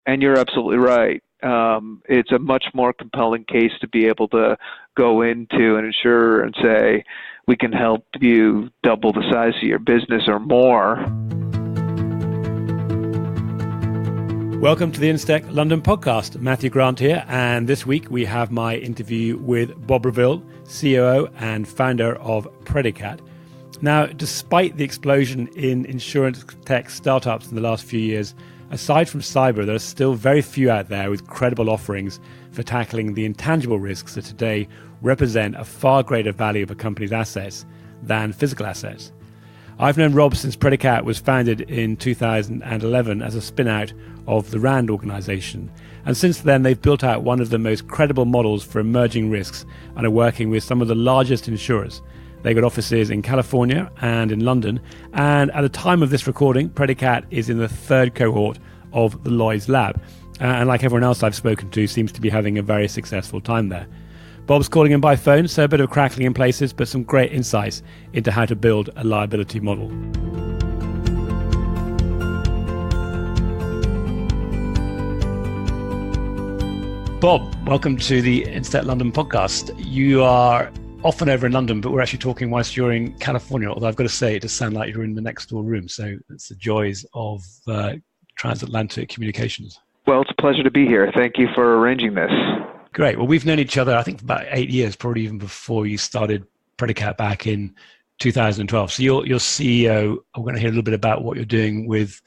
And you're absolutely right. It's a much more compelling case to be able to go into an insurer and say, we can help you double the size of your business or more. Welcome to the InsTech London podcast. Matthew Grant here, and this week we have my interview with Bob Reville, COO and founder of Praedicat. Now, despite the explosion in insurance tech startups in the last few years, aside from cyber, there are still very few out there with credible offerings for tackling the intangible risks that today represent a far greater value of a company's assets than physical assets. I've known Rob since Praedicat was founded in 2011 as a spin-out of the RAND organisation. And since then, they've built out one of the most credible models for emerging risks and are working with some of the largest insurers. They've got offices in California and in London. And at the time of this recording, Praedicat is in the third cohort of the Lloyd's lab. And like everyone else I've spoken to, seems to be having a very successful time there. Bob's calling in by phone, so a bit of crackling in places, but some great insights into how to build a liability model. Bob, welcome to the InsTech London podcast. You are often over in London, but we're actually talking whilst you're in California, although I've got to say it does sound like you're in the next door room, so it's the joys of transatlantic communications. Well, it's a pleasure to be here. Thank you for arranging this. Great. Well, we've known each other, I think, for about 8 years, probably even before you started Praedicat back in 2012. So you're CEO. We're going to hear a little bit about what you're doing with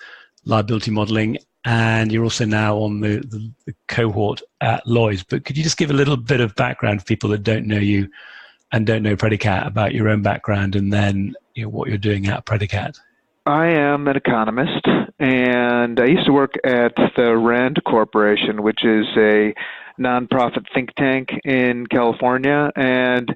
liability modeling, and you're also now on the cohort at Lloyd's. But could you just give a little bit of background for people that don't know you and don't know Praedicat about your own background and then what you're doing at Praedicat? I am an economist, and I used to work at the RAND Corporation, which is a nonprofit think tank in California, and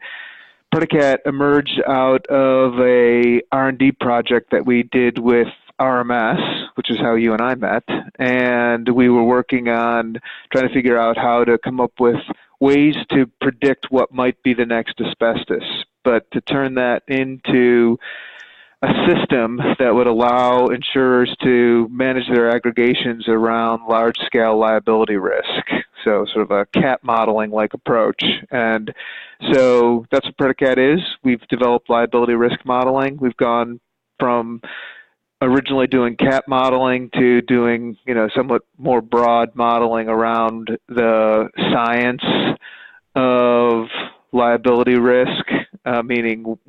Praedicat emerged out of a R&D project that we did with RMS, which is how you and I met, and we were working on trying to figure out how to come up with ways to predict what might be the next asbestos, but to turn that into a system that would allow insurers to manage their aggregations around large-scale liability risk. So sort of a cat modeling-like approach. And so that's what Praedicat is. We've developed liability risk modeling. We've gone from originally doing cat modeling to doing, somewhat more broad modeling around the science of liability risk, meaning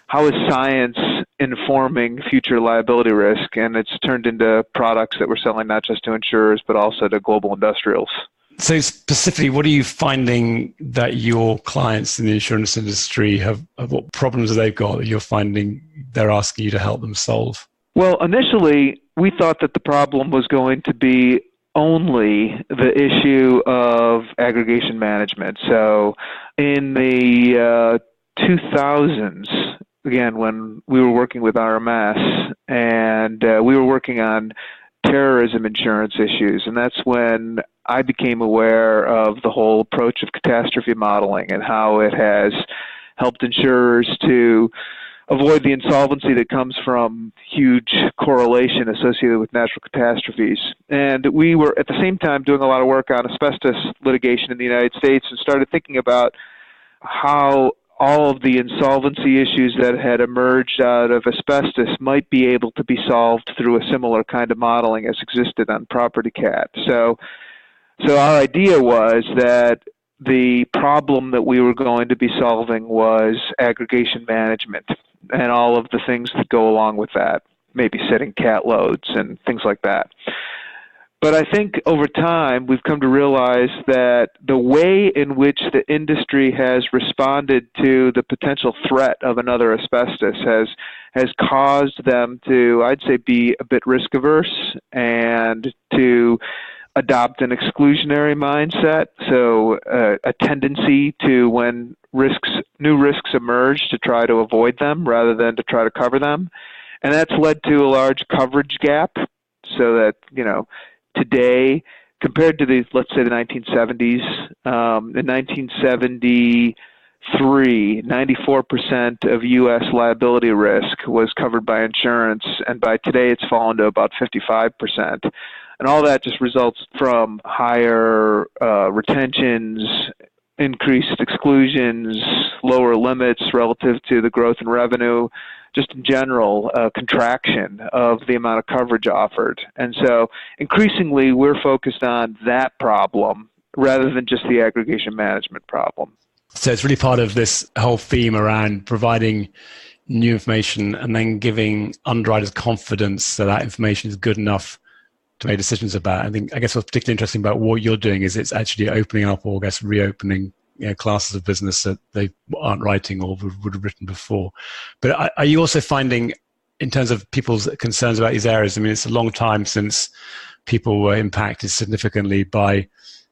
how is science informing future liability risk? And it's turned into products that we're selling not just to insurers, but also to global industrials. So specifically, what are you finding that your clients in the insurance industry what problems have they got that you're finding they're asking you to help them solve? Well, initially, we thought that the problem was going to be only the issue of aggregation management. So in the 2000s, again, when we were working with RMS, and we were working on terrorism insurance issues, and that's when I became aware of the whole approach of catastrophe modeling and how it has helped insurers to avoid the insolvency that comes from huge correlation associated with natural catastrophes. And we were at the same time doing a lot of work on asbestos litigation in the United States and started thinking about how all of the insolvency issues that had emerged out of asbestos might be able to be solved through a similar kind of modeling as existed on Praedicat. So our idea was that the problem that we were going to be solving was aggregation management and all of the things that go along with that, maybe setting cat loads and things like that. But I think over time, we've come to realize that the way in which the industry has responded to the potential threat of another asbestos has caused them to, I'd say, be a bit risk averse and to adopt an exclusionary mindset. So a tendency to, when new risks emerge, to try to avoid them rather than to try to cover them. And that's led to a large coverage gap, so that, today, compared to let's say the 1970s, in 1970, 94% of U.S. liability risk was covered by insurance, and by today it's fallen to about 55%. And all that just results from higher retentions, increased exclusions, lower limits relative to the growth in revenue, just in general, contraction of the amount of coverage offered. And so increasingly we're focused on that problem rather than just the aggregation management problem. So it's really part of this whole theme around providing new information and then giving underwriters confidence that that information is good enough to make decisions about. I guess what's particularly interesting about what you're doing is it's actually opening up, or I guess reopening, classes of business that they aren't writing or would have written before. But are you also finding, in terms of people's concerns about these areas, I mean, it's a long time since people were impacted significantly by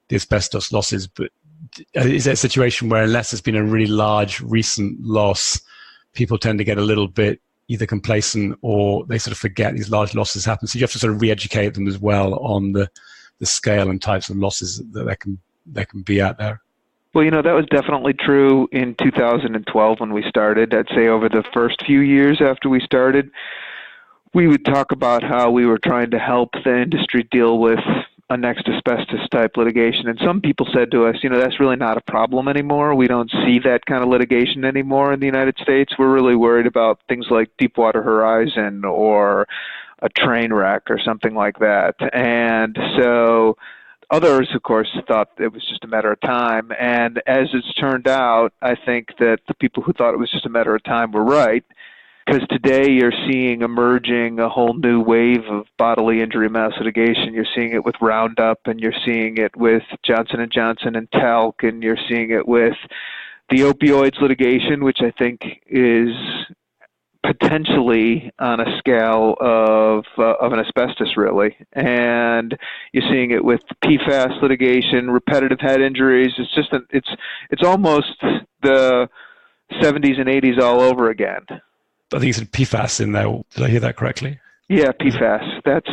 the asbestos losses, but is there a situation where, unless there's been a really large recent loss, people tend to get a little bit either complacent or they sort of forget these large losses happen? So you have to sort of re-educate them as well on the scale and types of losses that there can be out there. Well, that was definitely true in 2012 when we started. I'd say over the first few years after we started, we would talk about how we were trying to help the industry deal with a next asbestos type litigation. And some people said to us, that's really not a problem anymore. We don't see that kind of litigation anymore in the United States. We're really worried about things like Deepwater Horizon or a train wreck or something like that. And so others, of course, thought it was just a matter of time. And as it's turned out, I think that the people who thought it was just a matter of time were right, because today you're seeing emerging a whole new wave of bodily injury mass litigation. You're seeing it with Roundup, and you're seeing it with Johnson & Johnson and Talc, and you're seeing it with the opioids litigation, which I think is potentially on a scale of an asbestos, really. And you're seeing it with PFAS litigation, repetitive head injuries. It's just it's almost the 70s and 80s all over again. I think you said PFAS in there. Did I hear that correctly? Yeah, PFAS. That's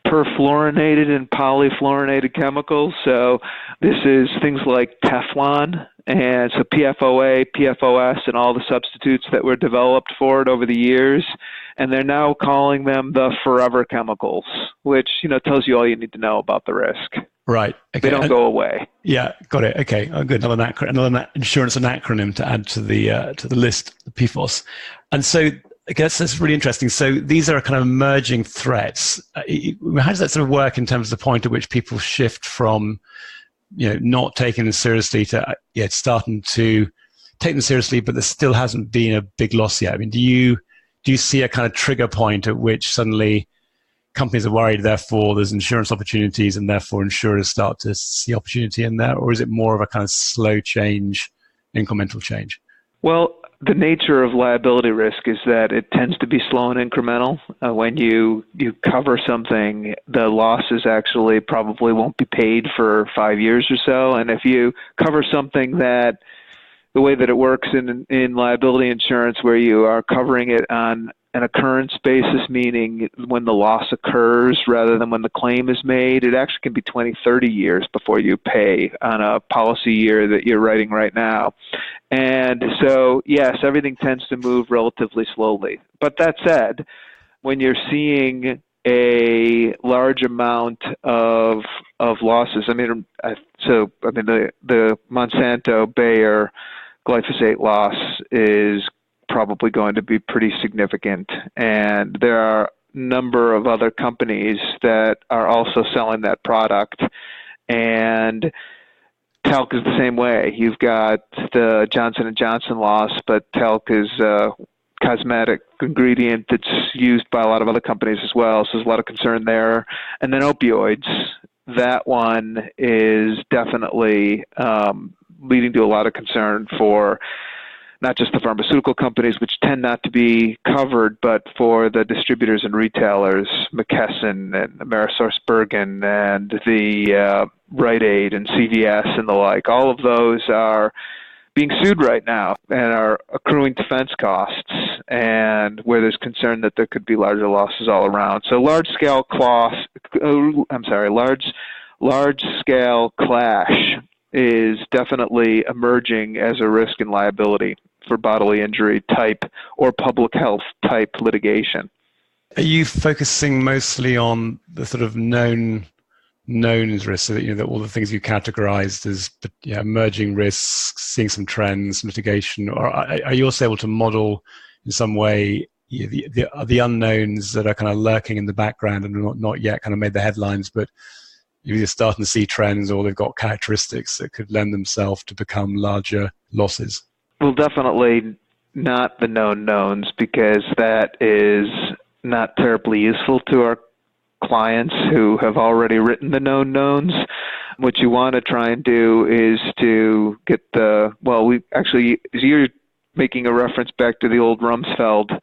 perfluorinated and polyfluorinated chemicals. So this is things like Teflon, and so PFOA, PFOS, and all the substitutes that were developed for it over the years. And they're now calling them the forever chemicals, which tells you all you need to know about the risk. Right. Okay. They don't go away. Yeah, got it. Okay. Oh, good. Another insurance acronym to add to the list, the PFOS. And so I guess that's really interesting. So these are kind of emerging threats. How does that sort of work in terms of the point at which people shift from, not taking them seriously to starting to take them seriously, but there still hasn't been a big loss yet? I mean, do you see a kind of trigger point at which suddenly companies are worried, therefore there's insurance opportunities, and therefore insurers start to see opportunity in there? Or is it more of a kind of slow change, incremental change? Well, the nature of liability risk is that it tends to be slow and incremental. When you cover something, the losses actually probably won't be paid for 5 years or so. And if you cover something that the way that it works in liability insurance, where you are covering it on an occurrence basis, meaning when the loss occurs rather than when the claim is made, it actually can be 20, 30 years before you pay on a policy year that you're writing right now. And so, yes, everything tends to move relatively slowly. But that said, when you're seeing a large amount of losses, the Monsanto Bayer glyphosate loss is probably going to be pretty significant. And there are a number of other companies that are also selling that product. And talc is the same way. You've got the Johnson & Johnson loss, but talc is a cosmetic ingredient that's used by a lot of other companies as well. So there's a lot of concern there. And then opioids, that one is definitely leading to a lot of concern for not just the pharmaceutical companies, which tend not to be covered, but for the distributors and retailers, McKesson and AmerisourceBergen and the Rite Aid and CVS and the like. All of those are being sued right now and are accruing defense costs, and where there's concern that there could be larger losses all around. So large-scale clash is definitely emerging as a risk and liability for bodily injury type or public health type litigation. Are you focusing mostly on the sort of known risks, so that that all the things you categorized as emerging risks, seeing some trends, mitigation, or are you also able to model in some way the unknowns that are kind of lurking in the background and not yet kind of made the headlines, but you're either starting to see trends or they've got characteristics that could lend themselves to become larger losses? Well, definitely not the known knowns, because that is not terribly useful to our clients who have already written the known knowns. What you want to try and do is to get you're making a reference back to the old Rumsfeld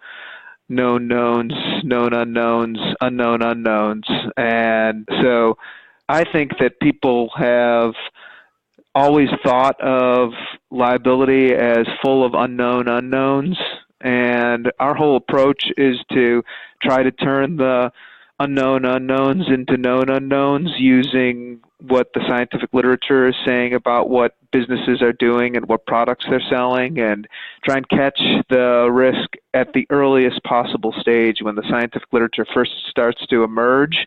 known knowns, known unknowns, unknown unknowns. And so I think that people have always thought of liability as full of unknown unknowns, and our whole approach is to try to turn the unknown unknowns into known unknowns using what the scientific literature is saying about what businesses are doing and what products they're selling, and try and catch the risk at the earliest possible stage when the scientific literature first starts to emerge,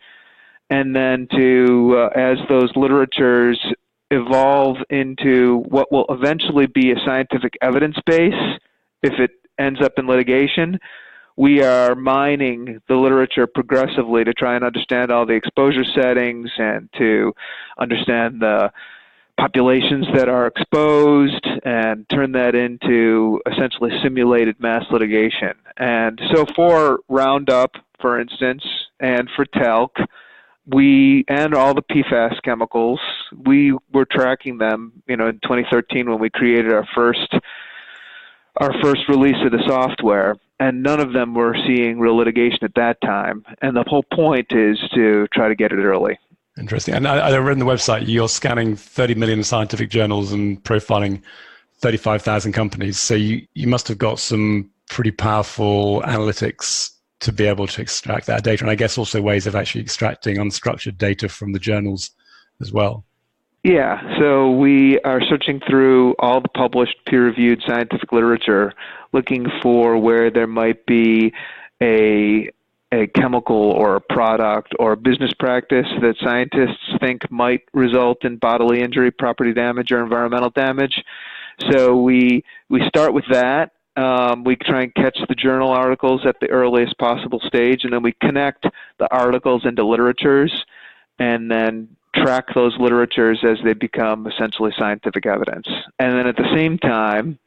and then to, as those literatures evolve into what will eventually be a scientific evidence base, if it ends up in litigation, we are mining the literature progressively to try and understand all the exposure settings and to understand the populations that are exposed and turn that into essentially simulated mass litigation. And so for Roundup, for instance, and for talc, and all the PFAS chemicals, we were tracking them, in 2013 when we created our first release of the software, and none of them were seeing real litigation at that time. And the whole point is to try to get it early. Interesting. And I read on the website you're scanning 30 million scientific journals and profiling 35,000 companies. So you must have got some pretty powerful analytics to be able to extract that data. And I guess also ways of actually extracting unstructured data from the journals as well. Yeah, so we are searching through all the published peer-reviewed scientific literature, looking for where there might be a chemical or a product or a business practice that scientists think might result in bodily injury, property damage, or environmental damage. So we start with that. We try and catch the journal articles at the earliest possible stage, and then we connect the articles into literatures and then track those literatures as they become essentially scientific evidence. And then at the same time,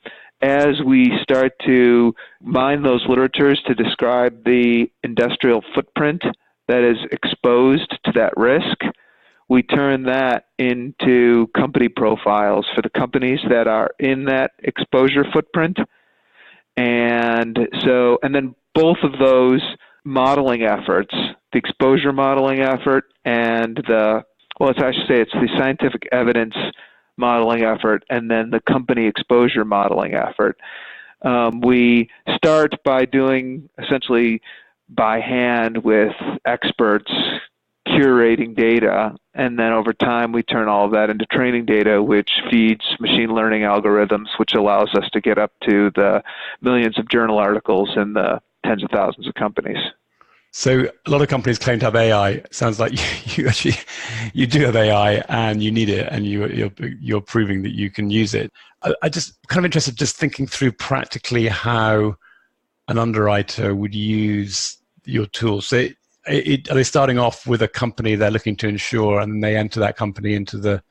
as we start to mine those literatures to describe the industrial footprint that is exposed to that risk, we turn that into company profiles for the companies that are in that exposure footprint. And then both of those modeling efforts, the exposure modeling effort and it's the scientific evidence modeling effort and then the company exposure modeling effort. We start by doing essentially by hand with experts curating data, and then over time we turn all of that into training data, which feeds machine learning algorithms, which allows us to get up to the millions of journal articles and the tens of thousands of companies. So a lot of companies claim to have AI. It sounds like you do have AI and you need it, and you're proving that you can use it. I just kind of interested just thinking through practically how an underwriter would use your tools. So are they starting off with a company they're looking to insure, and they enter that company into the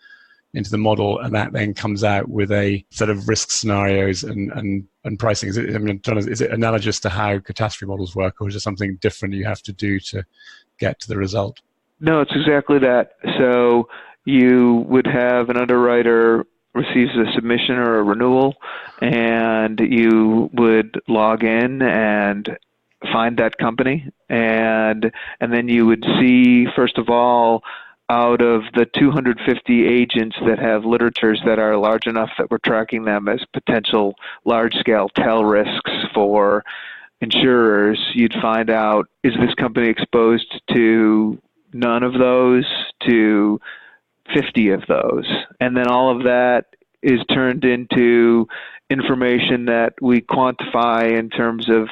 model, and that then comes out with a set of risk scenarios and pricing? Is it analogous to how catastrophe models work, or is it something different you have to do to get to the result? No, it's exactly that. So you would have an underwriter receives a submission or a renewal, and you would log in and find that company, and then you would see, first of all, out of the 250 agents that have literatures that are large enough that we're tracking them as potential large-scale tail risks for insurers, you'd find out, is this company exposed to none of those, to 50 of those. And then all of that is turned into information that we quantify in terms of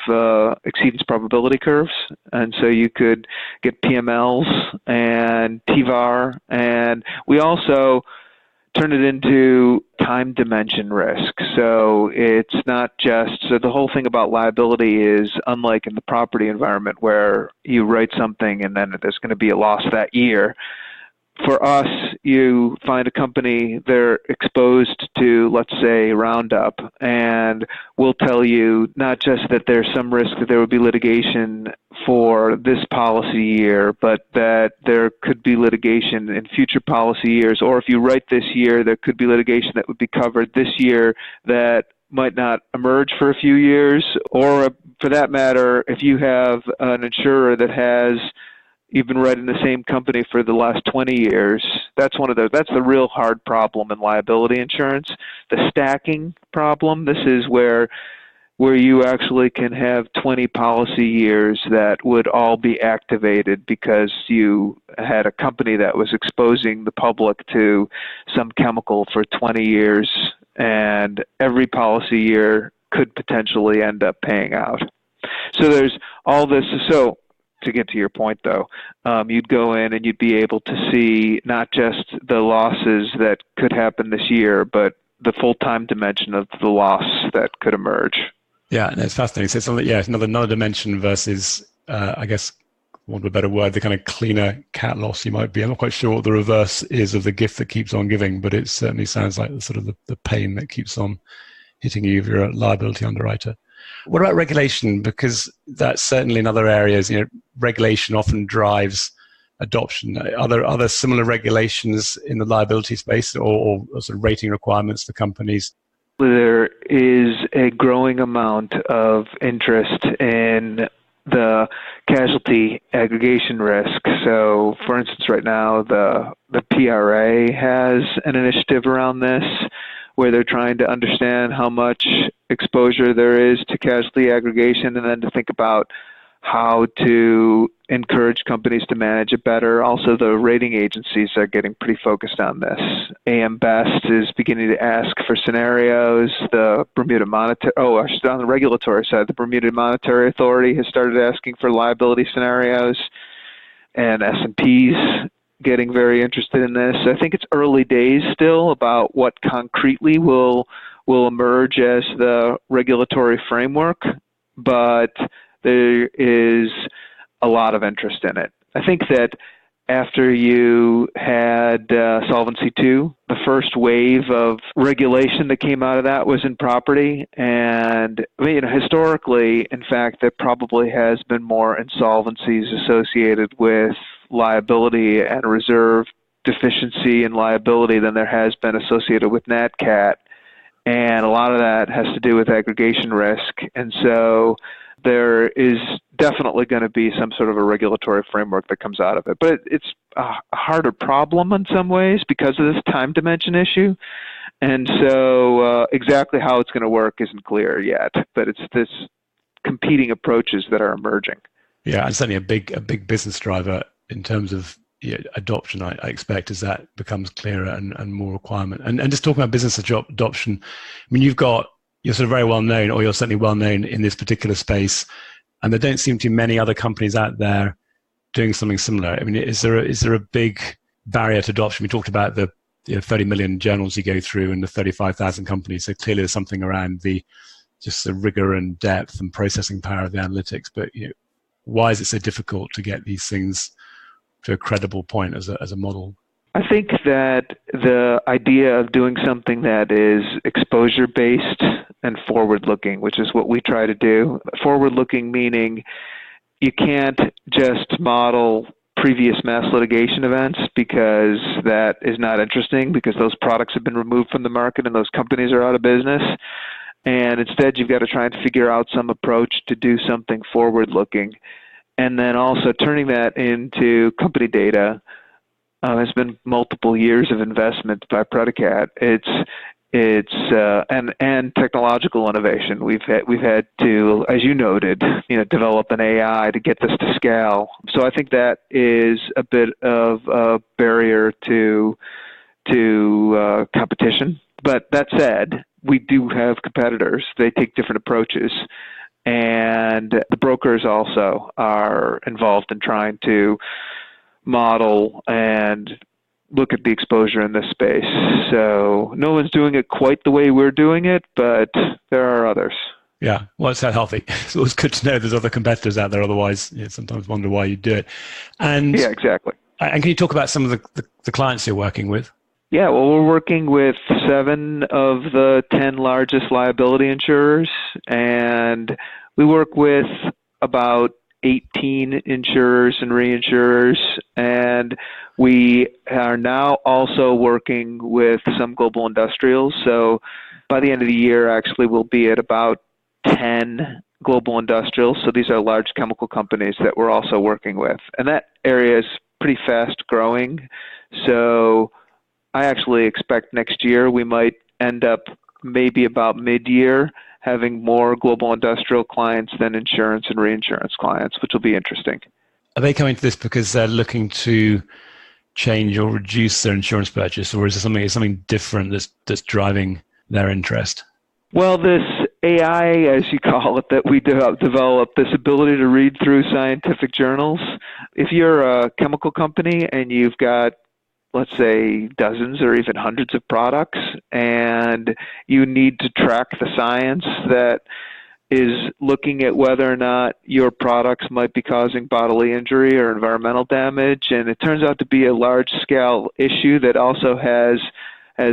exceedance probability curves. And so you could get PMLs and TVAR. And we also turn it into time dimension risk. So it's not just, so the whole thing about liability is unlike in the property environment where you write something and then there's going to be a loss that year. For us, you find a company, they're exposed to, let's say, Roundup, and we'll tell you not just that there's some risk that there would be litigation for this policy year, but that there could be litigation in future policy years, or if you write this year, there could be litigation that would be covered this year that might not emerge for a few years, or for that matter, if you have an insurer that has you've been writing the same company for the last 20 years. That's the real hard problem in liability insurance. The stacking problem, this is where you actually can have 20 policy years that would all be activated because you had a company that was exposing the public to some chemical for 20 years, and every policy year could potentially end up paying out. So there's all this. So to get to your point, though, you'd go in and you'd be able to see not just the losses that could happen this year, but the full-time dimension of the loss that could emerge. Yeah, and it's fascinating. So it's something, it's another dimension versus, I guess, for want of a better word, the kind of cleaner cat loss you might be. I'm not quite sure what the reverse is of the gift that keeps on giving, but it certainly sounds like the sort of the pain that keeps on hitting you if you're a liability underwriter. What about regulation? Because that's certainly in other areas, regulation often drives adoption. Are there other similar regulations in the liability space or sort of rating requirements for companies? There is a growing amount of interest in the casualty aggregation risk. So, for instance, right now, the PRA has an initiative around this where they're trying to understand how much exposure there is to casualty aggregation and then to think about how to encourage companies to manage it better. Also, the rating agencies are getting pretty focused on this. AM Best is beginning to ask for scenarios. The Bermuda Monetary, on the regulatory side, the Bermuda Monetary Authority has started asking for liability scenarios, and S&P's getting very interested in this. I think it's early days still about what concretely will emerge as the regulatory framework, but there is a lot of interest in it. I think that after you had Solvency II, the first wave of regulation that came out of that was in property. And historically, in fact, there probably has been more insolvencies associated with liability and reserve deficiency and liability than there has been associated with Nat Cat. And a lot of that has to do with aggregation risk. And so there is definitely going to be some sort of a regulatory framework that comes out of it. But it's a harder problem in some ways because of this time dimension issue. And so exactly how it's going to work isn't clear yet. But it's this competing approaches that are emerging. Yeah, and certainly a big business driver in terms of adoption, I expect, as that becomes clearer and more requirement. And just talking about business adoption, I mean, you're sort of very well known, or you're certainly well known in this particular space, and there don't seem to be many other companies out there doing something similar. I mean, is there a big barrier to adoption? We talked about the 30 million journals you go through and the 35,000 companies. So clearly there's something around just the rigor and depth and processing power of the analytics. But why is it so difficult to get these things to a credible point as a model? I think that the idea of doing something that is exposure-based and forward-looking, which is what we try to do. Forward-looking meaning you can't just model previous mass litigation events because that is not interesting because those products have been removed from the market and those companies are out of business. And instead, you've got to try and figure out some approach to do something forward-looking. And then also turning that into company data has been multiple years of investment by Praedicat. And technological innovation. We've had to, as you noted, develop an AI to get this to scale. So I think that is a bit of a barrier to to competition. But that said, we do have competitors. They take different approaches. And the brokers also are involved in trying to model and look at the exposure in this space. So no one's doing it quite the way we're doing it, but there are others. Yeah, well, it's that healthy. It's always good to know there's other competitors out there. Otherwise, you sometimes wonder why you do it. And yeah, exactly. And can you talk about some of the clients you're working with? Yeah, well, we're working with 7 of the 10 largest liability insurers, and we work with about 18 insurers and reinsurers, and we are now also working with some global industrials. So by the end of the year, actually, we'll be at about 10 global industrials. So these are large chemical companies that we're also working with. And that area is pretty fast growing. So I actually expect next year we might end up maybe about mid-year having more global industrial clients than insurance and reinsurance clients, which will be interesting. Are they coming to this because they're looking to change or reduce their insurance purchase, or is there something different that's driving their interest? Well, this AI, as you call it, that we developed, this ability to read through scientific journals. If you're a chemical company and you've got, let's say, dozens or even hundreds of products, and you need to track the science that is looking at whether or not your products might be causing bodily injury or environmental damage, and it turns out to be a large-scale issue that also has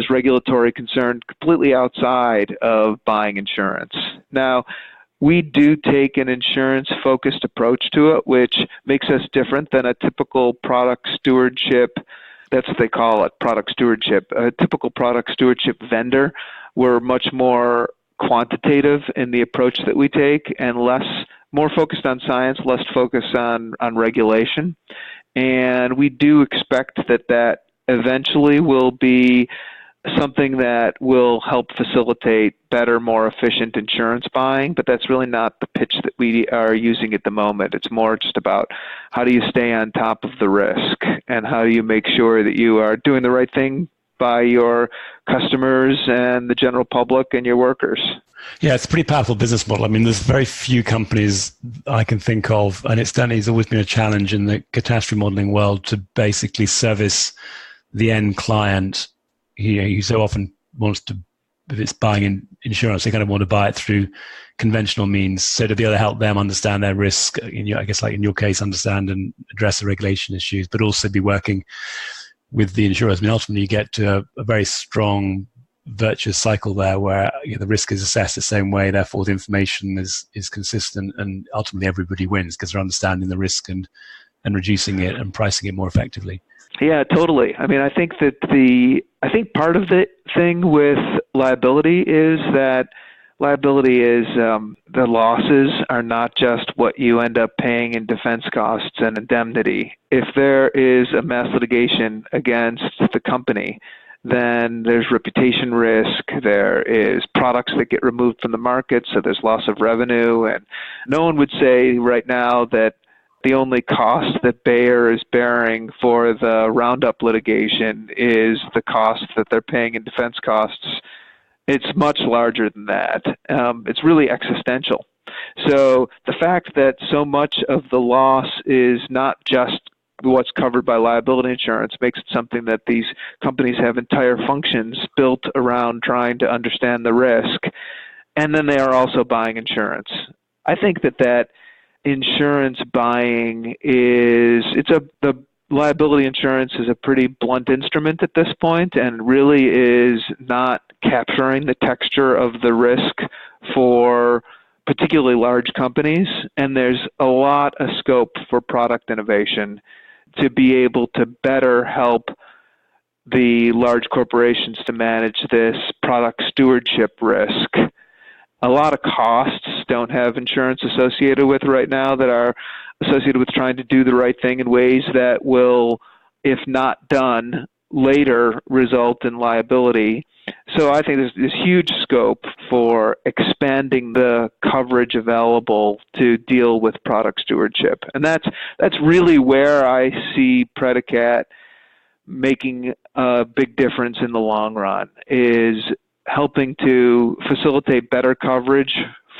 regulatory concern completely outside of buying insurance. Now, we do take an insurance-focused approach to it, which makes us different than a typical product stewardship. That's what they call it, product stewardship. A typical product stewardship vendor, we're much more quantitative in the approach that we take and more focused on science, less focused on regulation. And we do expect that eventually will be something that will help facilitate better, more efficient insurance buying, but that's really not the pitch that we are using at the moment. It's more just about how do you stay on top of the risk and how do you make sure that you are doing the right thing by your customers and the general public and your workers. Yeah, it's a pretty powerful business model. I mean, there's very few companies I can think of, and it's always been a challenge in the catastrophe modeling world to basically service the end client. He so often wants to, if it's buying insurance, they kind of want to buy it through conventional means. So to be able to help them understand their risk, I guess like in your case, understand and address the regulation issues, but also be working with the insurers. I mean, ultimately you get to a very strong virtuous cycle there where the risk is assessed the same way, therefore the information is consistent, and ultimately everybody wins because they're understanding the risk and reducing it and pricing it more effectively. Yeah, totally. I mean, I think part of the thing with liability is that liability is the losses are not just what you end up paying in defense costs and indemnity. If there is a mass litigation against the company, then there's reputation risk, there is products that get removed from the market, so there's loss of revenue. And no one would say right now that the only cost that Bayer is bearing for the Roundup litigation is the cost that they're paying in defense costs. It's much larger than that. It's really existential. So the fact that so much of the loss is not just what's covered by liability insurance makes it something that these companies have entire functions built around trying to understand the risk. And then they are also buying insurance. I think that insurance buying the liability insurance is a pretty blunt instrument at this point and really is not capturing the texture of the risk for particularly large companies. And there's a lot of scope for product innovation to be able to better help the large corporations to manage this product stewardship risk. A lot of costs don't have insurance associated with right now that are associated with trying to do the right thing in ways that will, if not done, later result in liability. So I think there's this huge scope for expanding the coverage available to deal with product stewardship. And that's really where I see Praedicat making a big difference in the long run, is helping to facilitate better coverage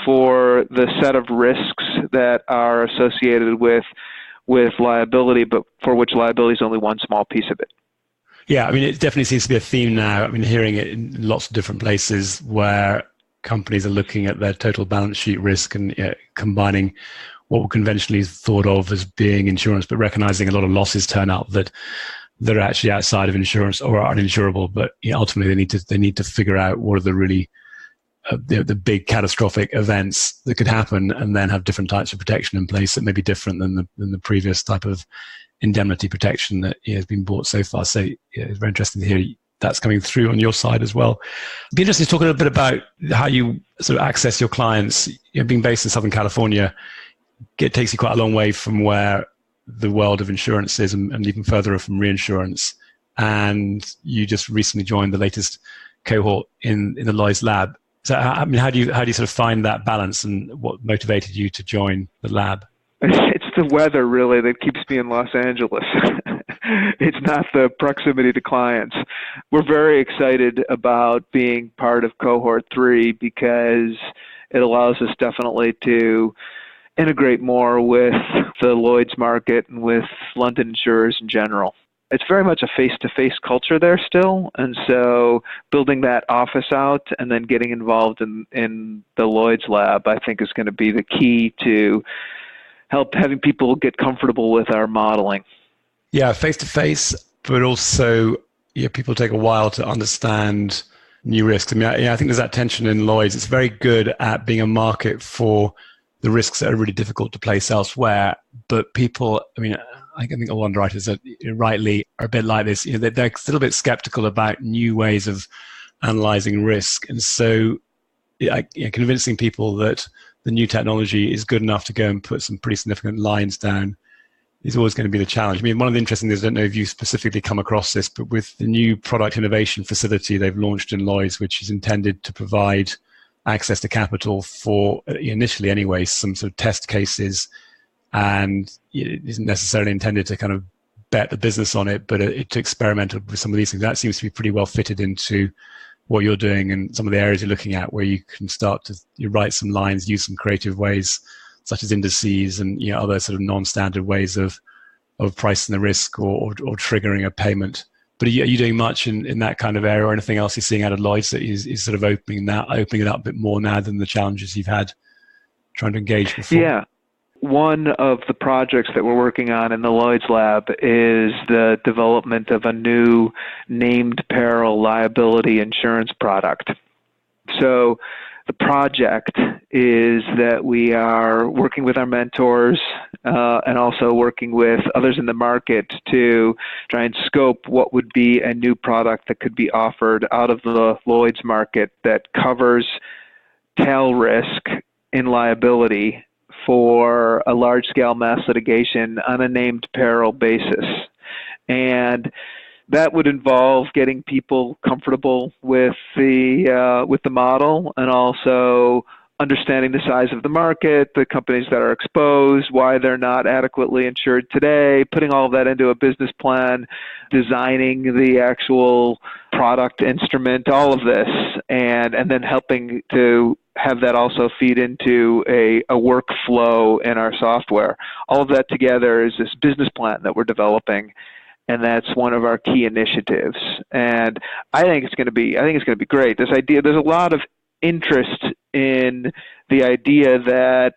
for the set of risks that are associated with liability, but for which liability is only one small piece of it. Yeah, I mean, it definitely seems to be a theme now. I mean, hearing it in lots of different places where companies are looking at their total balance sheet risk and combining what were conventionally thought of as being insurance, but recognizing a lot of losses turn up that are actually outside of insurance or are uninsurable. But ultimately, they need to figure out what are the really the big catastrophic events that could happen, and then have different types of protection in place that may be different than the previous type of indemnity protection that has been bought so far. So it's very interesting to hear that's coming through on your side as well. It'd be interesting to talk a little bit about how you sort of access your clients. Being based in Southern California, it takes you quite a long way from where the world of insurance is, and even further from reinsurance. And you just recently joined the latest cohort in the Lloyd's lab. So, I mean, how do you sort of find that balance, and what motivated you to join the lab? It's the weather, really, that keeps me in Los Angeles. It's not the proximity to clients. We're very excited about being part of Cohort 3 because it allows us definitely to integrate more with the Lloyd's market and with London insurers in general. It's very much a face-to-face culture there still, and so building that office out and then getting involved in the Lloyd's lab, I think, is going to be the key to help having people get comfortable with our modeling. Yeah, face-to-face, but also people take a while to understand new risks. I mean, I think there's that tension in Lloyd's. It's very good at being a market for the risks that are really difficult to place elsewhere, but people, I mean, I think all underwriters are rightly are a bit like this. They're a little bit skeptical about new ways of analyzing risk, and so convincing people that the new technology is good enough to go and put some pretty significant lines down is always going to be the challenge. I mean, one of the interesting things, I don't know if you specifically come across this, but with the new product innovation facility they've launched in Lloyd's, which is intended to provide access to capital for, initially anyway, some sort of test cases, and it isn't necessarily intended to kind of bet the business on it, but to experiment with some of these things. That seems to be pretty well fitted into what you're doing and some of the areas you're looking at, where you can start to write some lines, use some creative ways, such as indices and other sort of non-standard ways of pricing the risk or triggering a payment. But are you doing much in that kind of area, or anything else you're seeing out of Lloyd's that is sort of opening it up a bit more now than the challenges you've had trying to engage before? Yeah. One of the projects that we're working on in the Lloyd's lab is the development of a new NamePeril liability insurance product. So the project is that we are working with our mentors and also working with others in the market to try and scope what would be a new product that could be offered out of the Lloyd's market that covers tail risk in liability for a large-scale mass litigation on a NamePeril basis. And that would involve getting people comfortable with the model, and also understanding the size of the market, the companies that are exposed, why they're not adequately insured today, putting all of that into a business plan, designing the actual product instrument, all of this, and then helping to have that also feed into a workflow in our software. All of that together is this business plan that we're developing, and that's one of our key initiatives. And I think it's going to be great. This idea, there's a lot of interest in the idea that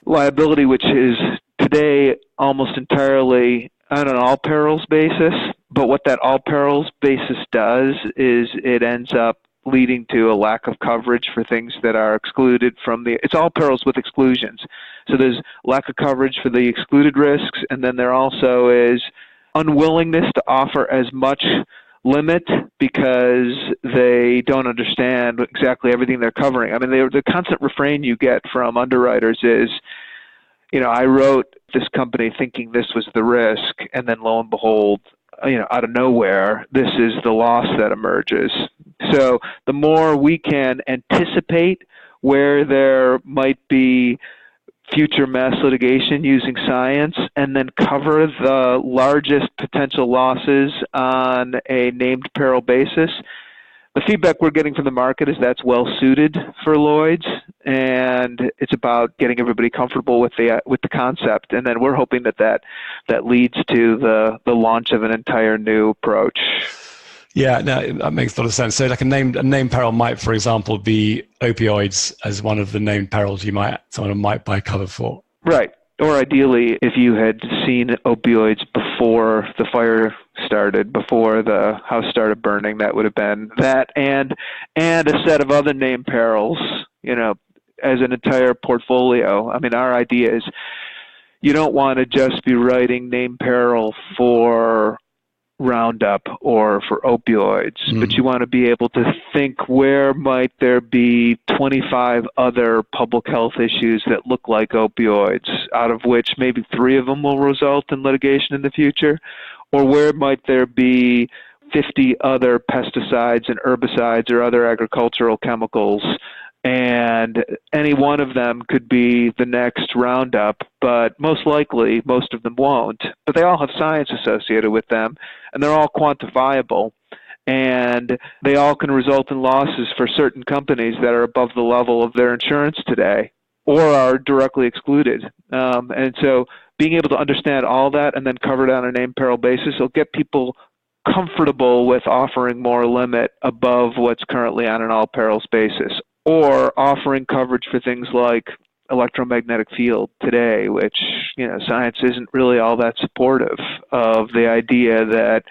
liability, which is today almost entirely on an all perils basis, but what that all perils basis does is it ends up leading to a lack of coverage for things that are excluded from it's all perils with exclusions. So there's lack of coverage for the excluded risks, and then there also is unwillingness to offer as much limit because they don't understand exactly everything they're covering. I mean, the constant refrain you get from underwriters is, I wrote this company thinking this was the risk, and then lo and behold, out of nowhere, this is the loss that emerges. So the more we can anticipate where there might be future mass litigation using science, and then cover the largest potential losses on a named peril basis. The feedback we're getting from the market is that's well suited for Lloyd's, and it's about getting everybody comfortable with the concept. And then we're hoping that leads to the launch of an entire new approach. Yeah, no, that makes a lot of sense. So like a named peril might, for example, be opioids as one of the named perils someone might buy cover for. Right. Or ideally, if you had seen opioids before the fire started, before the house started burning, that would have been that, and a set of other named perils, as an entire portfolio. I mean, our idea is you don't want to just be writing named peril for Roundup or for opioids, but you want to be able to think, where might there be 25 other public health issues that look like opioids, out of which maybe 3 of them will result in litigation in the future? Or where might there be 50 other pesticides and herbicides or other agricultural chemicals, and any one of them could be the next Roundup, but most likely most of them won't. But they all have science associated with them, and they're all quantifiable, and they all can result in losses for certain companies that are above the level of their insurance today or are directly excluded. And so being able to understand all that and then cover it on a named peril basis will get people comfortable with offering more limit above what's currently on an all perils basis, or offering coverage for things like electromagnetic field today, which, science isn't really all that supportive of the idea that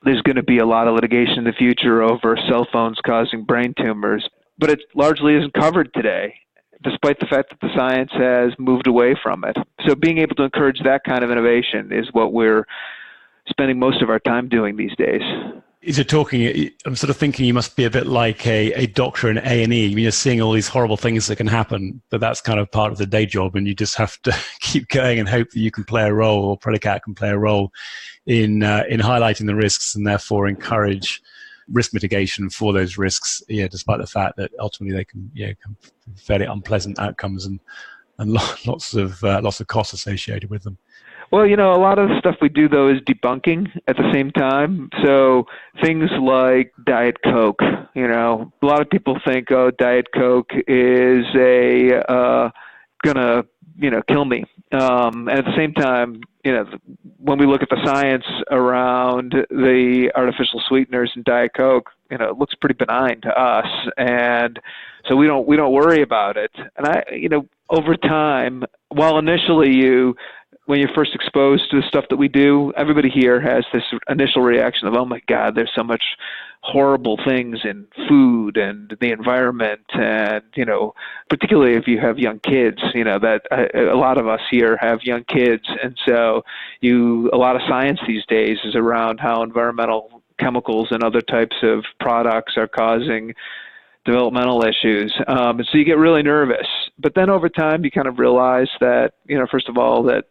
there's going to be a lot of litigation in the future over cell phones causing brain tumors. But it largely isn't covered today, despite the fact that the science has moved away from it. So being able to encourage that kind of innovation is what we're spending most of our time doing these days. I'm sort of thinking you must be a bit like a doctor in A&E. You're seeing all these horrible things that can happen, but that's kind of part of the day job, and you just have to keep going and hope that you can play a role, or Praedicat can play a role in highlighting the risks and therefore encourage risk mitigation for those risks, despite the fact that ultimately they can come fairly unpleasant outcomes and lots of costs associated with them. Well, a lot of the stuff we do, though, is debunking at the same time. So things like Diet Coke, a lot of people think, Diet Coke is gonna, kill me. And at the same time, when we look at the science around the artificial sweeteners in Diet Coke, it looks pretty benign to us. And so we don't worry about it. And over time, while initially when you're first exposed to the stuff that we do, everybody here has this initial reaction of, oh my God, there's so much horrible things in food and the environment. And, particularly if you have young kids, that a lot of us here have young kids. And so a lot of science these days is around how environmental chemicals and other types of products are causing developmental issues. And so you get really nervous. But then over time, you kind of realize that, first of all, that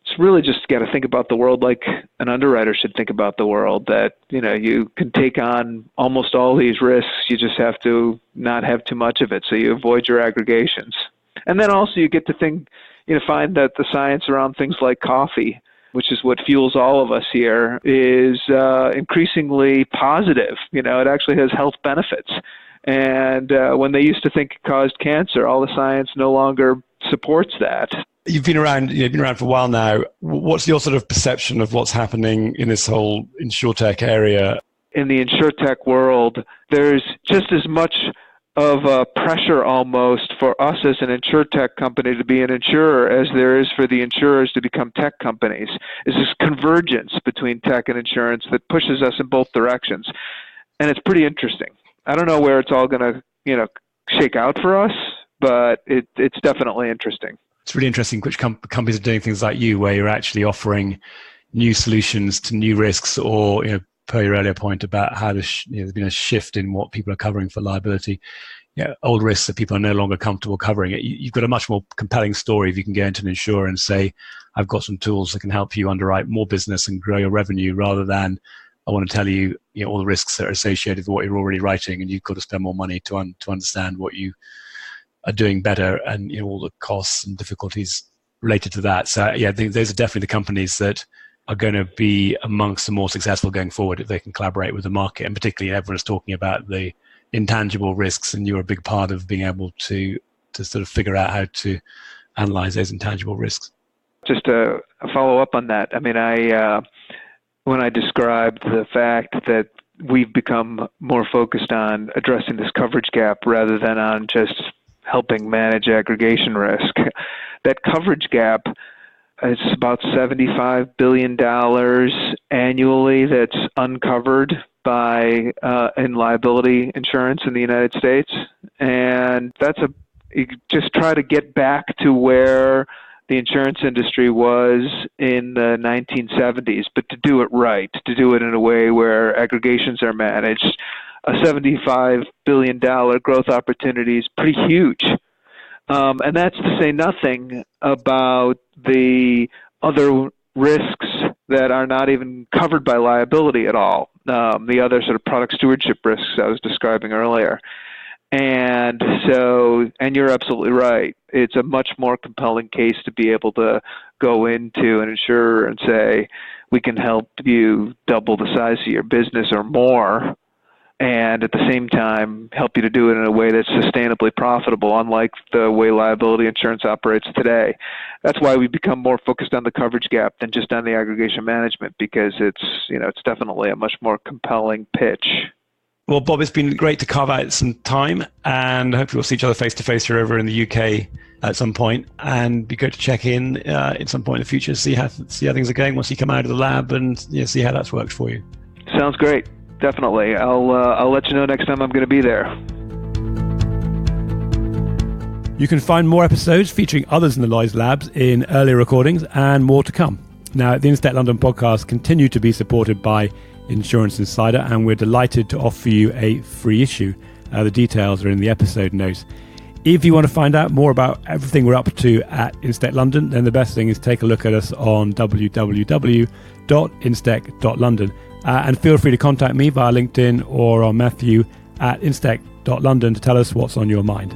it's really just got to think about the world like an underwriter should think about the world, that, you can take on almost all these risks. You just have to not have too much of it, so you avoid your aggregations. And then also you get to find that the science around things like coffee, which is what fuels all of us here, is increasingly positive. It actually has health benefits. And when they used to think it caused cancer, all the science no longer supports that. You've been around for a while now. What's your sort of perception of what's happening in this whole insurtech area? In the insurtech world, there's just as much of a pressure almost for us as an insurtech company to be an insurer as there is for the insurers to become tech companies. It's this convergence between tech and insurance that pushes us in both directions. And it's pretty interesting. I don't know where it's all going to, shake out for us, but it's definitely interesting. It's really interesting which companies are doing things like you, where you're actually offering new solutions to new risks, or, per your earlier point about how there's been a shift in what people are covering for liability. Old risks that people are no longer comfortable covering. You've got a much more compelling story if you can go into an insurer and say, I've got some tools that can help you underwrite more business and grow your revenue, rather than I want to tell you, all the risks that are associated with what you're already writing, and you've got to spend more money to understand what you are doing better, and all the costs and difficulties related to that. So I think those are definitely the companies that are going to be amongst the more successful going forward if they can collaborate with the market. And particularly everyone's talking about the intangible risks, and you're a big part of being able to sort of figure out how to analyze those intangible risks. Just a follow up on that. I mean, when I described the fact that we've become more focused on addressing this coverage gap rather than on just helping manage aggregation risk, that coverage gap is about $75 billion annually that's uncovered by in liability insurance in the United States. And you just try to get back to where the insurance industry was in the 1970s, but to do it right, to do it in a way where aggregations are managed, a $75 billion growth opportunity is pretty huge. And that's to say nothing about the other risks that are not even covered by liability at all, the other sort of product stewardship risks I was describing earlier. And you're absolutely right. It's a much more compelling case to be able to go into an insurer and say, we can help you double the size of your business or more, and at the same time help you to do it in a way that's sustainably profitable, unlike the way liability insurance operates today. That's why we become more focused on the coverage gap than just on the aggregation management, because it's definitely a much more compelling pitch. Well, Bob, it's been great to carve out some time, and hopefully we'll see each other face to face here over in the UK at some point, and be good to check in at some point in the future, see how things are going once you come out of the lab, and see how that's worked for you. Sounds great. Definitely. I'll let you know next time I'm going to be there. You can find more episodes featuring others in the Lloyd's Labs in earlier recordings, and more to come. Now, the InsTech London podcast continue to be supported by Insurance Insider, and we're delighted to offer you a free issue. The details are in the episode notes. If you want to find out more about everything we're up to at InsTech London, then the best thing is take a look at us on www.instech.london. And feel free to contact me via LinkedIn or on Matthew at instech.london to tell us what's on your mind.